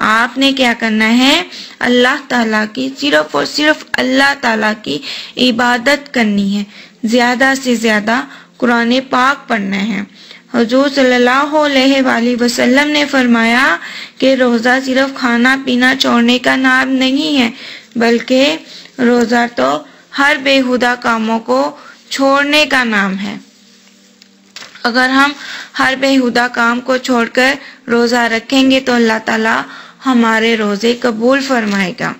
آپ نے کیا کرنا ہے؟ اللہ تعالیٰ کی صرف اور صرف اللہ تعالیٰ کی عبادت کرنی ہے، زیادہ سے زیادہ قرآن پاک پڑھنا ہے۔ حضور صلی اللہ علیہ وآلہ وسلم نے فرمایا کہ روزہ صرف کھانا پینا چھوڑنے کا نام نہیں ہے، بلکہ روزہ تو ہر بےہودہ کاموں کو چھوڑنے کا نام ہے۔ اگر ہم ہر بےہودہ کام کو چھوڑ کر روزہ رکھیں گے تو اللہ تعالیٰ ہمارے روزے قبول فرمائے گا۔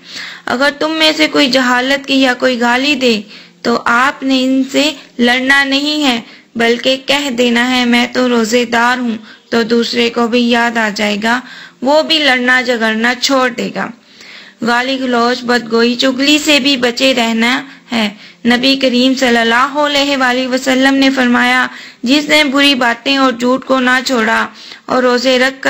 اگر تم میں سے کوئی جہالت کی یا کوئی گالی دے تو آپ نے ان سے لڑنا نہیں ہے، بلکہ کہہ دینا ہے میں تو روزے دار ہوں، تو دوسرے کو بھی یاد آ جائے گا، وہ بھی لڑنا جھگڑنا چھوڑ دے گا۔ گالی گلوچ بدگوئی چگلی سے بھی بچے رہنا ہے۔ نبی کریم صلی اللہ علیہ وآلہ وسلم نے فرمایا جس نے بری باتیں اور جھوٹ کو نہ چھوڑا اور روزے رکھ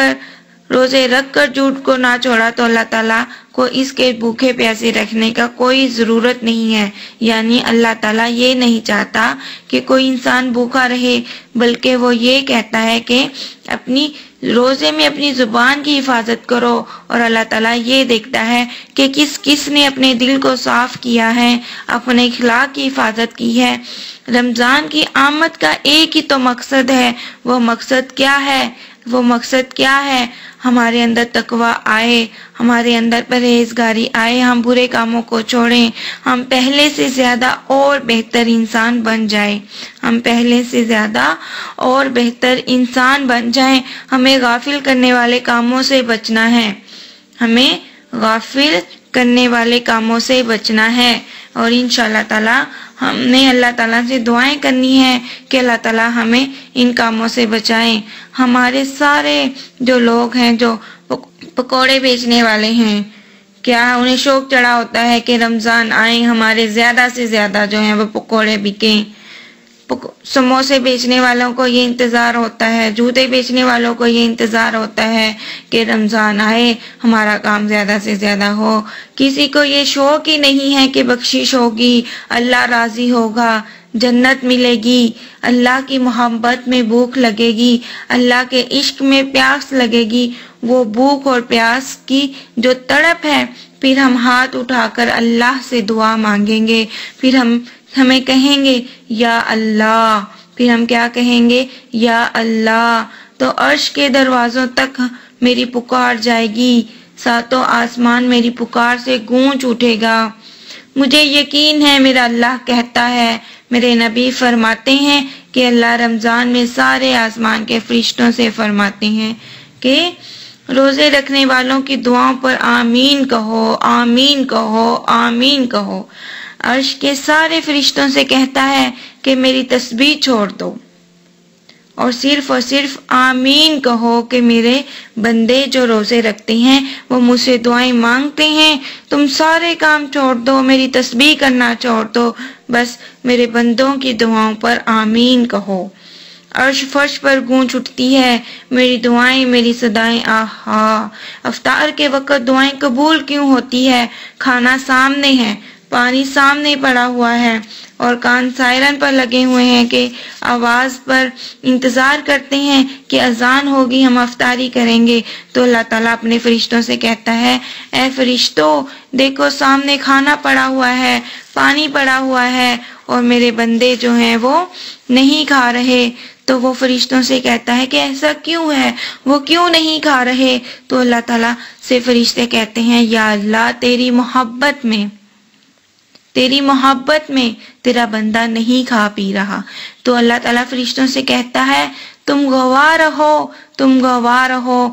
کر جھوٹ کو نہ چھوڑا تو اللہ تعالیٰ کو اس کے بھوکے پیاسے رکھنے کا کوئی ضرورت نہیں ہے، یعنی اللہ تعالیٰ یہ نہیں چاہتا کہ کوئی انسان بھوکا رہے، بلکہ وہ یہ کہتا ہے کہ اپنی روزے میں اپنی زبان کی حفاظت کرو، اور اللہ تعالیٰ یہ دیکھتا ہے کہ کس نے اپنے دل کو صاف کیا ہے، اپنے اخلاق کی حفاظت کی ہے۔ رمضان کی آمد کا ایک ہی تو مقصد ہے، وہ مقصد کیا ہے؟ ہمارے اندر تقویٰ آئے، ہمارے اندر پرہیزگاری آئے، ہم برے کاموں کو چھوڑیں، ہم پہلے سے زیادہ اور بہتر انسان بن جائیں، ہمیں غافل کرنے والے کاموں سے بچنا ہے، اور انشاءاللہ تعالی ہم نے اللہ تعالیٰ سے دعائیں کرنی ہے کہ اللہ تعالیٰ ہمیں ان کاموں سے بچائیں۔ ہمارے سارے جو لوگ ہیں جو پکوڑے بیچنے والے ہیں، کیا انہیں شوق چڑھا ہوتا ہے کہ رمضان آئیں، ہمارے زیادہ سے زیادہ جو ہیں وہ پکوڑے بکیں۔ سموسے بیچنے والوں کو یہ انتظار ہوتا ہے، جوتے بیچنے والوں کو یہ انتظار ہوتا ہے کہ رمضان آئے، ہمارا کام زیادہ سے زیادہ ہو۔ کسی کو یہ شوق ہی نہیں ہے کہ بخشش ہوگی، اللہ راضی ہوگا، جنت ملے گی، اللہ کی محبت میں بھوک لگے گی، اللہ کے عشق میں پیاس لگے گی۔ وہ بھوک اور پیاس کی جو تڑپ ہے، پھر ہم ہاتھ اٹھا کر اللہ سے دعا مانگیں گے، پھر ہمیں کہیں گے یا اللہ، پھر ہم کیا کہیں گے؟ یا اللہ، تو عرش کے دروازوں تک میری پکار جائے گی، ساتوں آسمان میری پکار سے گونج اٹھے گا۔ مجھے یقین ہے میرا اللہ کہتا ہے، میرے نبی فرماتے ہیں کہ اللہ رمضان میں سارے آسمان کے فرشتوں سے فرماتے ہیں کہ روزے رکھنے والوں کی دعاؤں پر آمین کہو، آمین کہو، آمین کہو۔ عرش کے سارے فرشتوں سے کہتا ہے کہ میری تسبیح چھوڑ دو اور صرف آمین کہو کہ میرے بندے جو روزے رکھتے ہیں وہ مجھ سے دعائیں مانگتے ہیں، تم سارے کام چھوڑ دو، میری تسبیح کرنا چھوڑ دو، بس میرے بندوں کی دعاؤں پر آمین کہو۔ عرش فرش پر گونج اٹھتی ہے، میری دعائیں، میری صدائیں، آہا۔ افطار کے وقت دعائیں قبول کیوں ہوتی ہے؟ کھانا سامنے ہے، پانی سامنے پڑا ہوا ہے، اور کان سائرن پر لگے ہوئے ہیں کہ آواز پر انتظار کرتے ہیں کہ اذان ہوگی، ہم افطاری کریں گے۔ تو اللہ تعالیٰ اپنے فرشتوں سے کہتا ہے اے فرشتوں، دیکھو سامنے کھانا پڑا ہوا ہے، پانی پڑا ہوا ہے، اور میرے بندے جو ہیں وہ نہیں کھا رہے۔ تو وہ فرشتوں سے کہتا ہے کہ ایسا کیوں ہے، وہ کیوں نہیں کھا رہے؟ تو اللہ تعالیٰ سے فرشتے کہتے ہیں یا اللہ، تیری محبت میں تیرا بندہ نہیں کھا پی رہا۔ تو اللہ تعالیٰ فرشتوں سے کہتا ہے تم گواہ رہو،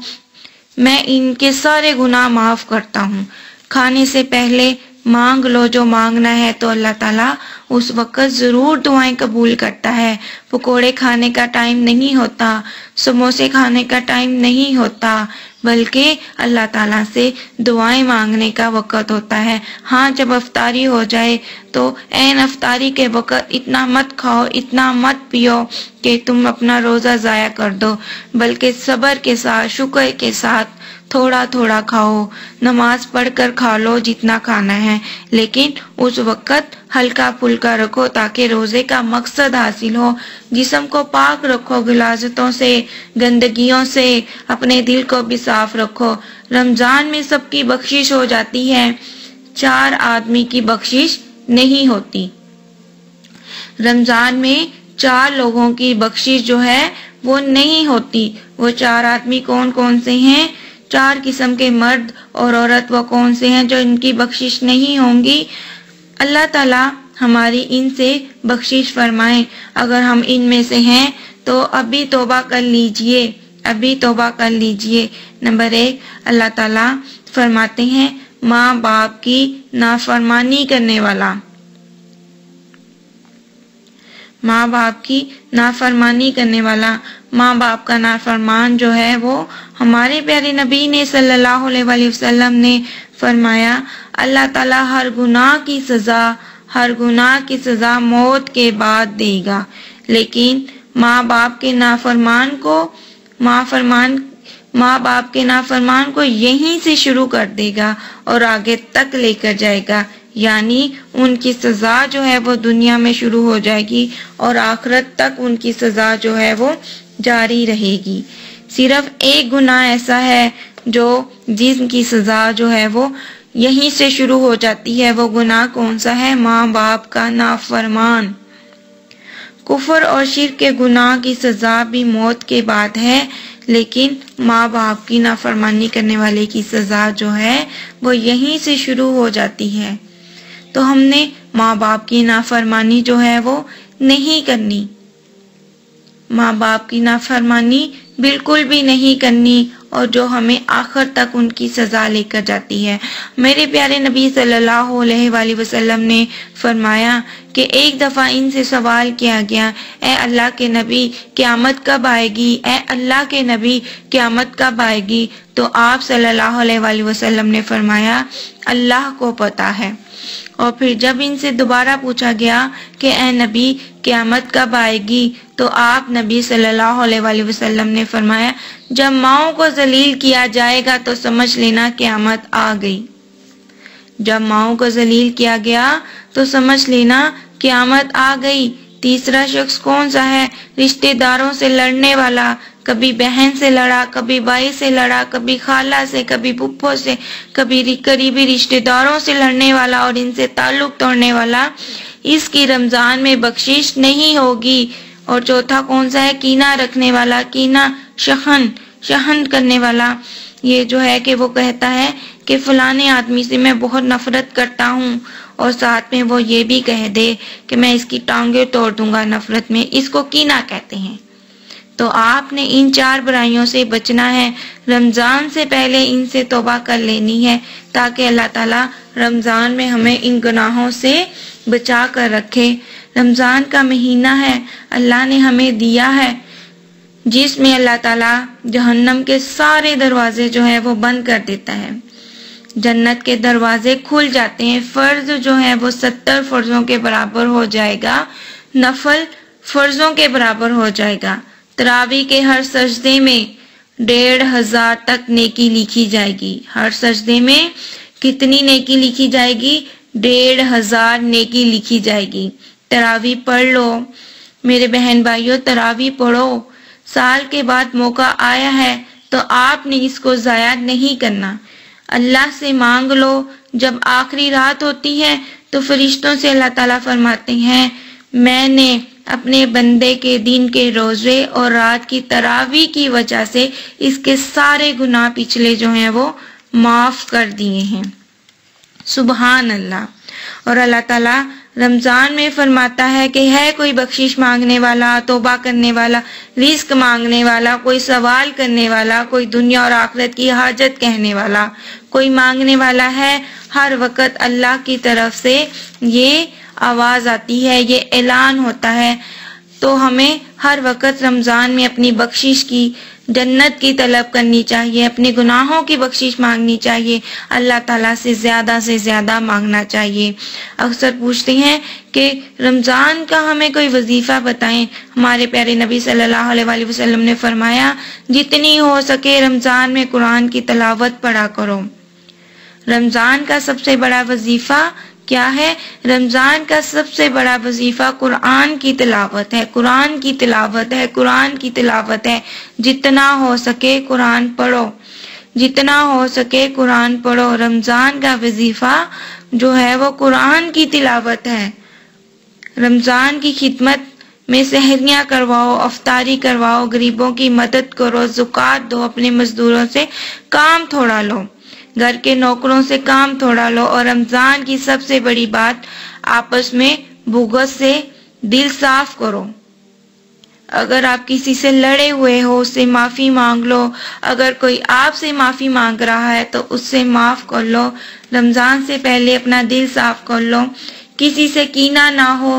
میں ان کے سارے گناہ معاف کرتا ہوں۔ کھانے سے پہلے مانگ لو جو مانگنا ہے، تو اللہ تعالیٰ اس وقت ضرور دعائیں قبول کرتا ہے۔ پکوڑے کھانے کا ٹائم نہیں ہوتا، سموسے کھانے کا ٹائم نہیں ہوتا، بلکہ اللہ تعالیٰ سے دعائیں مانگنے کا وقت ہوتا ہے۔ ہاں، جب افطاری ہو جائے تو عین افطاری کے وقت اتنا مت کھاؤ، اتنا مت پیو کہ تم اپنا روزہ ضائع کر دو، بلکہ صبر کے ساتھ، شکر کے ساتھ تھوڑا تھوڑا کھاؤ، نماز پڑھ کر کھا لو جتنا کھانا ہے، لیکن اس وقت ہلکا پھلکا رکھو تاکہ روزے کا مقصد حاصل ہو. جسم کو پاک رکھو غلاظتوں سے، گندگیوں سے، اپنے دل کو بھی صاف رکھو. رمضان میں سب کی بخشش ہو جاتی ہے، 4 آدمی کی بخشش نہیں ہوتی. رمضان میں 4 لوگوں کی بخشش جو ہے وہ نہیں ہوتی. وہ 4 آدمی کون کون سے ہیں؟ 4 قسم کے مرد اور عورت وہ کون سے ہیں جو ان کی بخشش نہیں ہوں گی؟ اللہ تعالی ہماری ان سے بخشش فرمائیں. اگر ہم ان میں سے ہیں تو ابھی توبہ کر لیجئے، ابھی توبہ کر لیجئے. نمبر 1، اللہ تعالی فرماتے ہیں ماں باپ کی نافرمانی کرنے والا، ماں باپ کی نافرمانی کرنے والا. ماں باپ کا نافرمان جو ہے وہ ہمارے پیارے نبی نے صلی اللہ علیہ وآلہ وسلم نے فرمایا اللہ تعالیٰ ہر گناہ کی سزا موت کے بعد دے گا، لیکن ماں باپ کے نافرمان کو یہیں سے شروع کر دے گا اور آگے تک لے کر جائے گا. یعنی ان کی سزا جو ہے وہ دنیا میں شروع ہو جائے گی اور آخرت تک ان کی سزا جو ہے وہ جاری رہے گی. صرف ایک گناہ ایسا ہے جس کی سزا جو ہے وہ یہیں سے شروع ہو جاتی ہے. وہ گناہ کون سا ہے؟ ماں باپ کا نافرمان. کفر اور شرک کے گناہ کی سزا بھی موت کے بعد ہے، لیکن ماں باپ کی نافرمانی کرنے والے کی سزا جو ہے وہ یہیں سے شروع ہو جاتی ہے. تو ہم نے ماں باپ کی نافرمانی جو ہے وہ نہیں کرنی، ماں باپ کی نافرمانی بالکل بھی نہیں کرنی، اور جو ہمیں آخر تک ان کی سزا لے کر جاتی ہے. میرے پیارے نبی صلی اللہ علیہ وآلہ وسلم نے فرمایا کہ ایک دفعہ ان سے سوال کیا گیا، اے اللہ کے نبی قیامت کب آئے گی؟ اے اللہ کے نبی قیامت کب آئے گی؟ تو آپ صلی اللہ علیہ وآلہ وسلم نے فرمایا اللہ کو پتہ ہے. اور پھر جب ان سے دوبارہ پوچھا گیا کہ اے نبی قیامت کب آئے گی؟ تو آپ نبی صلی اللہ علیہ وآلہ وسلم نے فرمایا جب ماؤں کو ذلیل کیا جائے گا تو سمجھ لینا قیامت آ گئی. جب ماؤں کو ذلیل کیا گیا تو سمجھ لینا قیامت آ گئی. تیسرا شخص کون سا ہے؟ رشتہ داروں سے لڑنے والا، کبھی بہن سے لڑا، کبھی بھائی سے لڑا، کبھی خالہ سے، کبھی پھپھو سے، کبھی قریبی رشتہ داروں سے لڑنے والا اور ان سے تعلق توڑنے والا، اس کی رمضان میں بخشش نہیں ہوگی. اور چوتھا کون سا ہے؟ کینہ رکھنے والا، کینہ شہن کرنے والا. یہ جو ہے کہ وہ کہتا ہے کہ فلانے آدمی سے میں بہت نفرت کرتا ہوں، اور ساتھ میں وہ یہ بھی کہہ دے کہ میں اس کی ٹانگیں توڑ دوں گا نفرت میں، اس کو کینہ کہتے ہیں. تو آپ نے ان 4 برائیوں سے بچنا ہے. رمضان سے پہلے ان سے توبہ کر لینی ہے تاکہ اللہ تعالیٰ رمضان میں ہمیں ان گناہوں سے بچا کر رکھے. رمضان کا مہینہ ہے اللہ نے ہمیں دیا ہے جس میں اللہ تعالیٰ جہنم کے سارے دروازے جو ہیں وہ بند کر دیتا ہے، جنت کے دروازے کھل جاتے ہیں. فرض جو ہے وہ 70 فرضوں کے برابر ہو جائے گا، نفل فرضوں کے برابر ہو جائے گا. تراویح کے ہر سجدے میں 1500 تک نیکی لکھی جائے گی. ہر سجدے میں کتنی نیکی لکھی جائے گی؟ 1500 نیکی لکھی جائے گی. تراویح پڑھ لو میرے بہن بھائیوں، تراویح پڑھو. سال کے بعد موقع آیا ہے تو آپ نے اس کو ضائع نہیں کرنا. اللہ سے مانگ لو. جب آخری رات ہوتی ہے تو فرشتوں سے اللہ تعالیٰ فرماتے ہیں میں نے اپنے بندے کے دن کے روزے اور رات کی تراویح کی وجہ سے اس کے سارے گناہ پچھلے جو ہیں وہ معاف کر دیے ہیں. سبحان اللہ. اور اللہ تعالیٰ رمضان میں فرماتا ہے کہ ہے کوئی بخشش مانگنے والا، توبہ کرنے والا، رزق مانگنے والا، کوئی سوال کرنے والا، کوئی دنیا اور آخرت کی حاجت کہنے والا، کوئی مانگنے والا ہے. ہر وقت اللہ کی طرف سے یہ آواز آتی ہے، یہ اعلان ہوتا ہے. تو ہمیں ہر وقت رمضان میں اپنی بخشش کی، جنت کی طلب کرنی چاہیے، اپنے گناہوں کی بخشش مانگنی چاہیے، اللہ تعالیٰ سے زیادہ مانگنا چاہیے. اکثر پوچھتے ہیں کہ رمضان کا ہمیں کوئی وظیفہ بتائیں. ہمارے پیارے نبی صلی اللہ علیہ وآلہ وسلم نے فرمایا جتنی ہو سکے رمضان میں قرآن کی تلاوت پڑھا کرو. رمضان کا سب سے بڑا وظیفہ کیا ہے؟ رمضان کا سب سے بڑا وظیفہ قرآن کی تلاوت ہے، قرآن کی تلاوت ہے، قرآن کی تلاوت ہے۔ جتنا ہو سکے قرآن پڑھو، جتنا ہو سکے قرآن پڑھو۔ رمضان کا وظیفہ جو ہے وہ قرآن کی تلاوت ہے۔ رمضان کی خدمت میں سحریاں کرواؤ، افطاری کرواؤ، غریبوں کی مدد کرو، زکوٰۃ دو، اپنے مزدوروں سے کام تھوڑا لو، گھر کے نوکروں سے کام تھوڑا لو۔ اور رمضان کی سب سے بڑی بات، آپس میں بغض سے دل صاف کرو۔ اگر آپ کسی سے لڑے ہوئے ہو اس سے معافی مانگ لو، اگر کوئی آپ سے معافی مانگ رہا ہے تو اس سے معاف کر لو۔ رمضان سے پہلے اپنا دل صاف کر لو، کسی سے کینہ نہ ہو،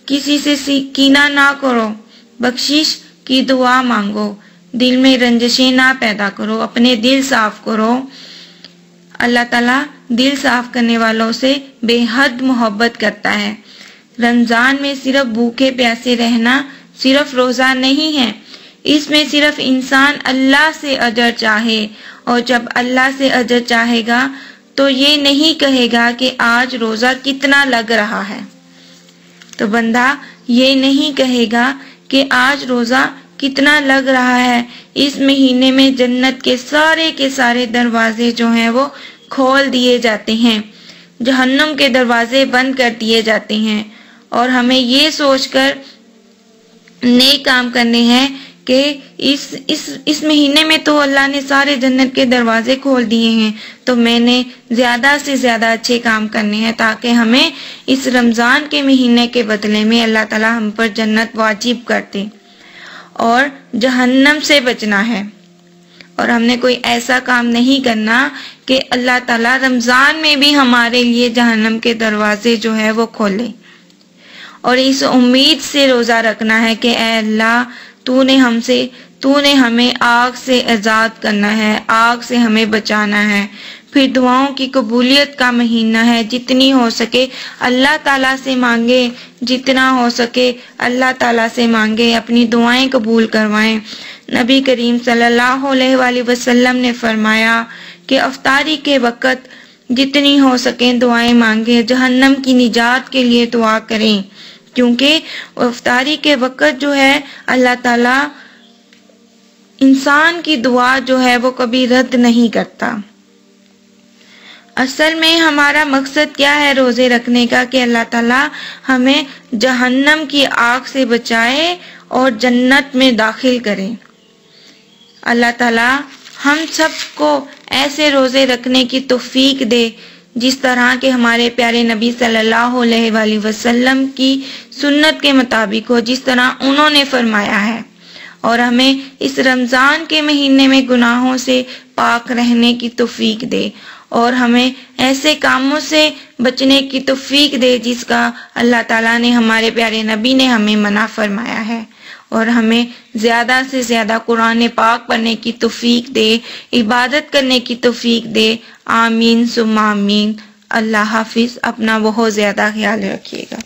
کسی سے کینہ نہ کرو، بخشش کی دعا مانگو، دل میں رنجشیں نہ پیدا کرو، اپنے دل صاف کرو۔ اللہ تعالیٰ دل صاف کرنے والوں سے بے حد محبت کرتا ہے۔ رمضان میں صرف بھوکے پیاسے رہنا صرف روزہ نہیں ہے، اس میں صرف انسان اللہ سے اجر چاہے، اور جب اللہ سے اجر چاہے گا تو یہ نہیں کہے گا کہ آج روزہ کتنا لگ رہا ہے، تو بندہ یہ نہیں کہے گا کہ آج روزہ کتنا لگ رہا ہے۔ اس مہینے میں جنت کے سارے دروازے جو ہیں وہ کھول دیے جاتے ہیں، جہنم کے دروازے بند کر دیے جاتے ہیں، اور ہمیں یہ سوچ کر نیک کام کرنے ہیں کہ اس مہینے میں تو اللہ نے سارے جنت کے دروازے کھول دیے ہیں، تو میں نے زیادہ سے زیادہ اچھے کام کرنے ہیں تاکہ ہمیں اس رمضان کے مہینے کے بدلے میں اللہ تعالی ہم پر جنت واجب کر دے، اور جہنم سے بچنا ہے۔ اور ہم نے کوئی ایسا کام نہیں کرنا کہ اللہ تعالیٰ رمضان میں بھی ہمارے لیے جہنم کے دروازے جو ہے وہ کھولے، اور اس امید سے روزہ رکھنا ہے کہ اے اللہ تو نے ہمیں آگ سے آزاد کرنا ہے، آگ سے ہمیں بچانا ہے۔ پھر دعاؤں کی قبولیت کا مہینہ ہے، جتنی ہو سکے اللہ تعالیٰ سے مانگے، جتنا ہو سکے اللہ تعالیٰ سے مانگے، اپنی دعائیں قبول کروائیں۔ نبی کریم صلی اللہ علیہ وآلہ وسلم نے فرمایا کہ افطاری کے وقت جتنی ہو سکیں دعائیں مانگیں، جہنم کی نجات کے لیے دعا کریں، کیونکہ افطاری کے وقت جو ہے اللہ تعالیٰ انسان کی دعا جو ہے وہ کبھی رد نہیں کرتا۔ اصل میں ہمارا مقصد کیا ہے روزے رکھنے کا؟ کہ اللہ تعالیٰ ہمیں جہنم کی آگ سے بچائے اور جنت میں داخل کرے۔ اللہ تعالیٰ ہم سب کو ایسے روزے رکھنے کی توفیق دے جس طرح کے ہمارے پیارے نبی صلی اللہ علیہ وآلہ وسلم کی سنت کے مطابق ہو، جس طرح انہوں نے فرمایا ہے، اور ہمیں اس رمضان کے مہینے میں گناہوں سے پاک رہنے کی توفیق دے، اور ہمیں ایسے کاموں سے بچنے کی توفیق دے جس کا اللہ تعالیٰ نے ہمارے پیارے نبی نے ہمیں منع فرمایا ہے، اور ہمیں زیادہ سے زیادہ قرآن پاک پڑھنے کی توفیق دے، عبادت کرنے کی توفیق دے۔ آمین ثم آمین۔ اللہ حافظ۔ اپنا بہت زیادہ خیال رکھیے گا۔